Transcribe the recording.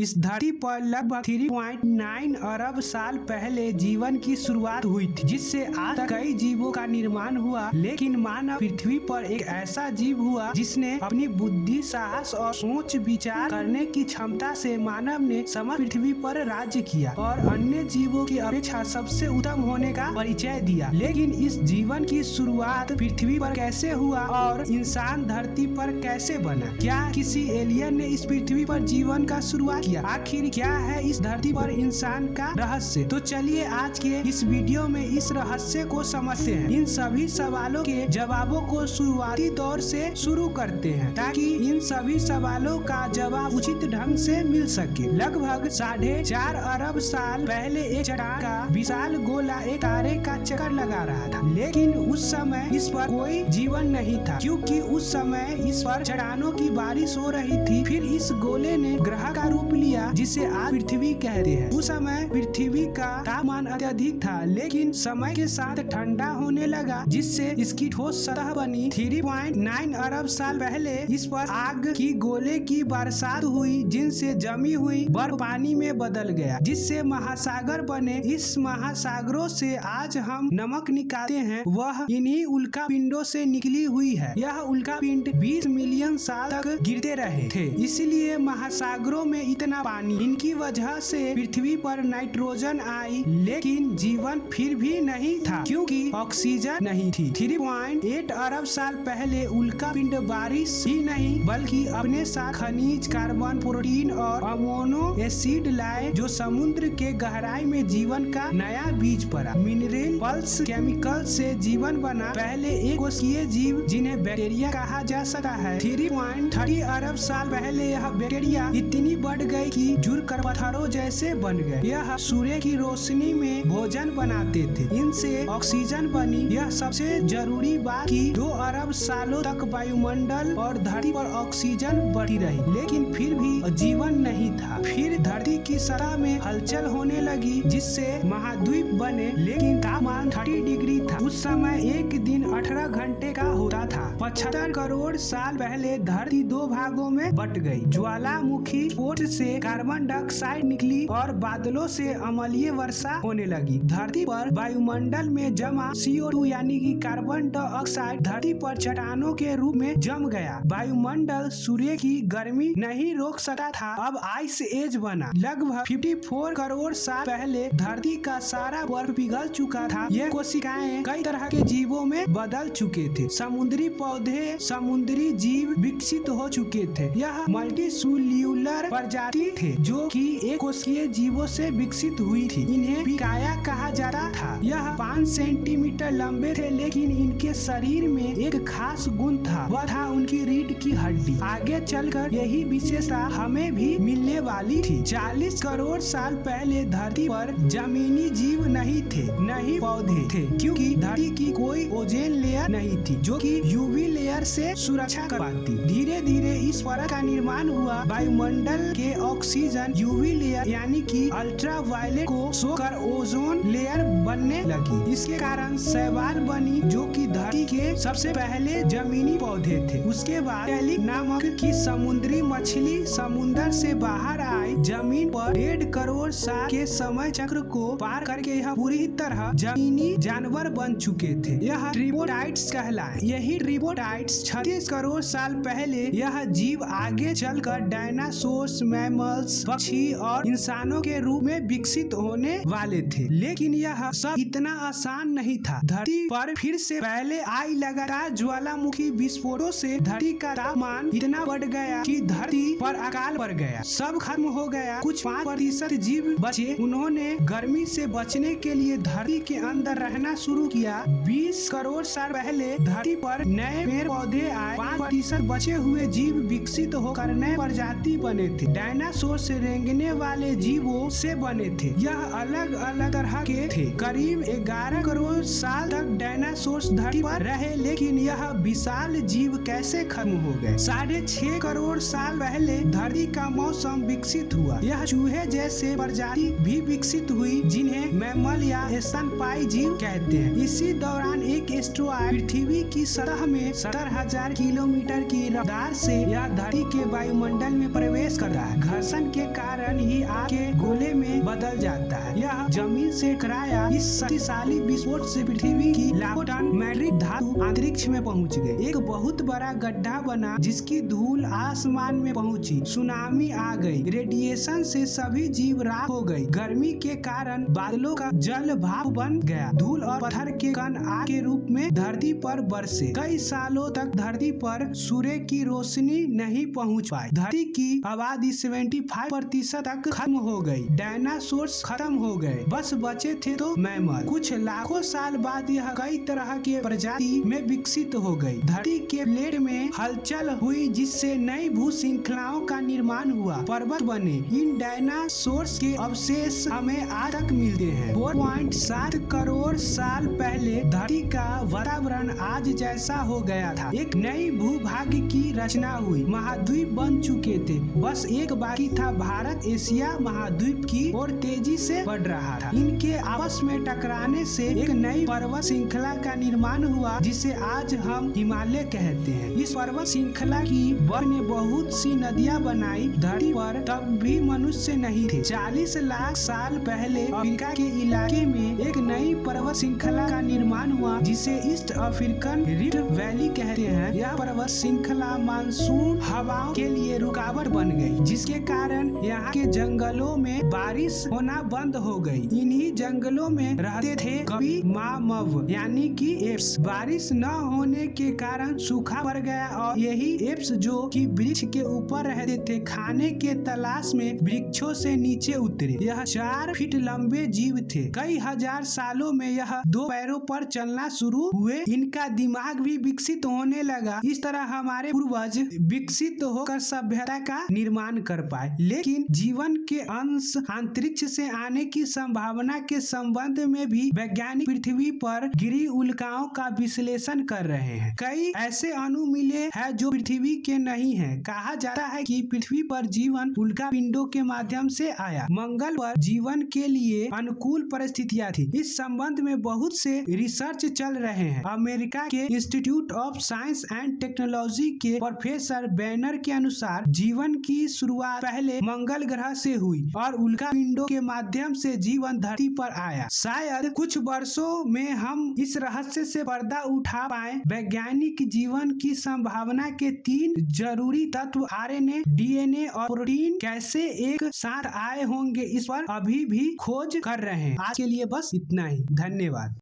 इस धरती पर लगभग 3.9 अरब साल पहले जीवन की शुरुआत हुई थी, जिससे आज तक कई जीवों का निर्माण हुआ। लेकिन मानव पृथ्वी पर एक ऐसा जीव हुआ जिसने अपनी बुद्धि, साहस और सोच विचार करने की क्षमता से मानव ने समग्र पृथ्वी पर राज्य किया और अन्य जीवों की अपेक्षा सबसे उत्तम होने का परिचय दिया। लेकिन इस जीवन की शुरुआत पृथ्वी पर कैसे हुआ और इंसान धरती पर कैसे बना? क्या किसी एलियन ने इस पृथ्वी पर जीवन का शुरुआत किया? आखिर क्या है इस धरती पर इंसान का रहस्य? तो चलिए आज के इस वीडियो में इस रहस्य को समझते हैं। इन सभी सवालों के जवाबों को शुरुआती दौर से शुरू करते हैं ताकि इन सभी सवालों का जवाब उचित ढंग से मिल सके। लगभग 4.5 अरब साल पहले एक चट्टान का विशाल गोला एक तारे का चक्कर लगा रहा था, लेकिन उस समय इस पर कोई जीवन नहीं था क्योंकि उस समय इस पर चट्टानों की बारिश हो रही थी। फिर इस गोले ने ग्रह का रूप लिया जिसे आज पृथ्वी कहते हैं। उस समय पृथ्वी का तापमान अत्यधिक था, लेकिन समय के साथ ठंडा होने लगा जिससे इसकी ठोस सतह बनी। 3.9 अरब साल पहले इस पर आग की गोले की बरसात हुई जिनसे जमी हुई बर्फ पानी में बदल गया जिससे महासागर बने। इस महासागरों से आज हम नमक निकालते हैं वह इन्हीं उल्का पिंडों से निकली हुई है। यह उल्का पिंड 20 मिलियन साल तक गिरते रहे थे, इसलिए महासागरों में इतना पानी। इनकी वजह से पृथ्वी पर नाइट्रोजन आई, लेकिन जीवन फिर भी नहीं था क्योंकि ऑक्सीजन नहीं थी। 3.8 अरब साल पहले उल्का पिंड बारिश ही नहीं बल्कि अपने साथ खनिज, कार्बन, प्रोटीन और अमोनो एसिड लाए जो समुद्र के गहराई में जीवन का नया बीज पड़ा। मिनरल पल्स केमिकल से जीवन बना। पहले एक कोशिकीय जीव जिन्हें बैक्टीरिया कहा जा सकता है। 3.30 अरब साल पहले यह बैक्टीरिया इतनी बढ़ गई कि जुड़कर पत्थरों जैसे बन गए। यह सूर्य की रोशनी में भोजन बनाते थे, इनसे ऑक्सीजन बनी। यह सबसे जरूरी बात कि 2 अरब सालों तक वायुमंडल और धरती पर ऑक्सीजन बढ़ी रही, लेकिन फिर भी जीवन नहीं था। फिर धरती की सतह में हलचल होने लगी जिससे महाद्वीप बने, लेकिन तापमान 30 डिग्री था। उस समय एक दिन 18 घंटे का होता था। 75 करोड़ साल पहले धरती 2 भागों में बट गई। ज्वालामुखी स्फोट से कार्बन डाइऑक्साइड निकली और बादलों से अम्लीय वर्षा होने लगी। धरती पर वायुमंडल में जमा CO2 यानी कि कार्बन डाइऑक्साइड धरती पर चट्टानों के रूप में जम गया। वायुमंडल सूर्य की गर्मी नहीं रोक सकता था। अब आइस एज बना। लगभग 54 करोड़ साल पहले धरती का सारा बर्फ पिघल चुका था। ये कोशिकाएं कई तरह के जीवों में बदल चुके थे। समुद्री पौधे, समुद्री जीव विकसित हो चुके थे। यह मल्टीसेल्युलर प्रजाति थे जो कि एक कोशिकीय जीवों से विकसित हुई थी। इन्हें पिकाया कहा जाता था। यह 5 सेंटीमीटर लंबे थे, लेकिन इनके शरीर में एक खास गुण था, वह था उनकी रीढ़ की हड्डी। आगे चलकर यही विशेषता हमें भी मिलने वाली थी। 40 करोड़ साल पहले धरती पर जमीनी जीव नहीं थे, न ही पौधे थे, क्योंकि धरती की कोई ओजोन लेयर नहीं थी जो कि यूवी लेयर से सुरक्षा कर पाती। धीरे धीरे इस परत का निर्माण हुआ। वायुमंडल के ऑक्सीजन यूवी लेयर यानी कि अल्ट्रावायलेट को सोकर ओजोन लेयर बनने लगी। इसके कारण शैवाल बनी जो कि धरती के सबसे पहले जमीनी पौधे थे। उसके बाद टेलिक नामक की समुद्री मछली समुद्र से बाहर आई। जमीन पर 1.5 करोड़ साल के समय चक्र को पार करके यह पूरी तरह जमीनी जानवर बन चुके थे। यह ट्रिपोडाइट्स कहलाए। यही ट्रिपोडाइट्स 36 करोड़ साल पहले यह जीव आगे चलकर डायनासोर्स, मैमल्स, पक्षी और इंसानों के रूप में विकसित होने वाले थे। लेकिन यह सब इतना आसान नहीं था। धरती पर फिर से पहले आई लगातार ज्वालामुखी विस्फोटों से धरती का तापमान इतना बढ़ गया कि धरती पर अकाल पड़ गया। सब खत्म हो गया। कुछ 5% जीव बचे। उन्होंने गर्मी से बचने के लिए धरती के अंदर रहना शुरू किया। 20 करोड़ साल पहले धरती पर नए पेड़ पौधे आए। 5% बचे हुए जीव विकसित होकर नए प्रजाति बने थे। डायनासोर से रेंगने वाले जीवों से बने थे। यह अलग अलग तरह के थे। करीब 11 करोड़ साल तक डायनासोर धरती पर रहे, लेकिन यह विशाल जीव कैसे खत्म हो गए? 6.5 करोड़ साल पहले धरती का मौसम विकसित विकसित हुआ। यह चूहे जैसे प्रजाति भी विकसित हुई जिन्हें मैमल या स्तनपायी जीव कहते हैं। इसी दौरान एक एस्टेरॉयड पृथ्वी की सतह में 70,000 किलोमीटर की रफ्तार से यह धरती के वायुमंडल में प्रवेश करता है। घर्षण के कारण ही आग के गोले में बदल जाता है। यह जमीन से टकराया। इस शक्तिशाली विस्फोट से पृथ्वी की लाखों टन मैग्नेटिक धातु अंतरिक्ष में पहुंच गई। एक बहुत बड़ा गड्ढा बना जिसकी धूल आसमान में पहुंची। सुनामी आ गई। रेडिएशन से सभी जीव राख हो गई। गर्मी के कारण बादलों का जल भाप बन गया। धूल और पत्थर के कण आग के रूप में धरती पर बरसे। कई सालों तक धरती पर सूर्य की रोशनी नहीं पहुंच पाई। धरती की आबादी 75% तक खत्म हो गई। डायनासोर्स खत्म हो गए, बस बचे थे तो मैमल। कुछ लाखों साल बाद यह कई तरह के प्रजाति में विकसित हो गई। धरती के प्लेट में हलचल हुई जिससे नई भू श्रृंखलाओं का निर्माण हुआ। पर्वत बने। इन डायनासोर्स के अवशेष हमें आज तक मिलते हैं। 4.7 करोड़ साल पहले धरती का वातावरण आज जैसा हो गया था। एक नई भूभाग की रचना हुई। महाद्वीप बन चुके थे, बस एक बाकी था। भारत एशिया महाद्वीप की ओर तेजी से बढ़ रहा था। इनके आपस में टकराने से एक नई पर्वत श्रृंखला का निर्माण हुआ जिसे आज हम हिमालय कहते हैं। इस पर्वत श्रृंखला की बर्फ ने बहुत सी नदियां बनाई। धरती पर तब भी मनुष्य नहीं थे। 40 लाख साल पहले अफ्रीका के इलाके में एक नई पर्वत श्रृंखला का निर्माण हुआ जिसे ईस्ट अफ्रीकन रिफ्ट वैली कहते हैं। यह पर्वत श्रृंखला मानसून हवाओं के लिए रुकावट बन गई, जिसके कारण यहाँ के जंगलों में बारिश होना बंद हो गई। इन्हीं जंगलों में रहते थे कभी मामव यानी कि एप्स। बारिश न होने के कारण सूखा पड़ गया और यही एप्स जो कि वृक्ष के ऊपर रहते थे खाने के तलाश में वृक्षों से नीचे उतरे। यह 4 फीट लंबे जीव थे। कई हजार सालों में यह 2 पैरों पर चलना शुरू हुए। इनका दिमाग भी विकसित होने लगा। इस तरह हमारे पूर्वज विकसित होकर सभ्यता का निर्माण कर पाए। लेकिन जीवन के अंश अंतरिक्ष से आने की संभावना के संबंध में भी वैज्ञानिक पृथ्वी पर गिरी उल्काओं का विश्लेषण कर रहे हैं। कई ऐसे अणु मिले हैं जो पृथ्वी के नहीं हैं। कहा जाता है कि पृथ्वी पर जीवन उल्का पिंडों के माध्यम से आया। मंगल पर जीवन के लिए अनुकूल परिस्थितियां थी। इस संबंध में बहुत से रिसर्च चल रहे हैं। अमेरिका के institute of science and technology के प्रोफेसर बैनर के अनुसार जीवन की शुरुआत पहले मंगल ग्रह से हुई और उल्का पिंडों के माध्यम से जीवन धरती पर आया। शायद कुछ वर्षों में हम इस रहस्य से पर्दा उठा पाए। वैज्ञानिक जीवन की संभावना के 3 जरूरी तत्व आरएनए, डीएनए और प्रोटीन कैसे एक साथ आए होंगे, इस पर अभी भी खोज कर रहे हैं। आज के लिए बस इतना ही। धन्यवाद।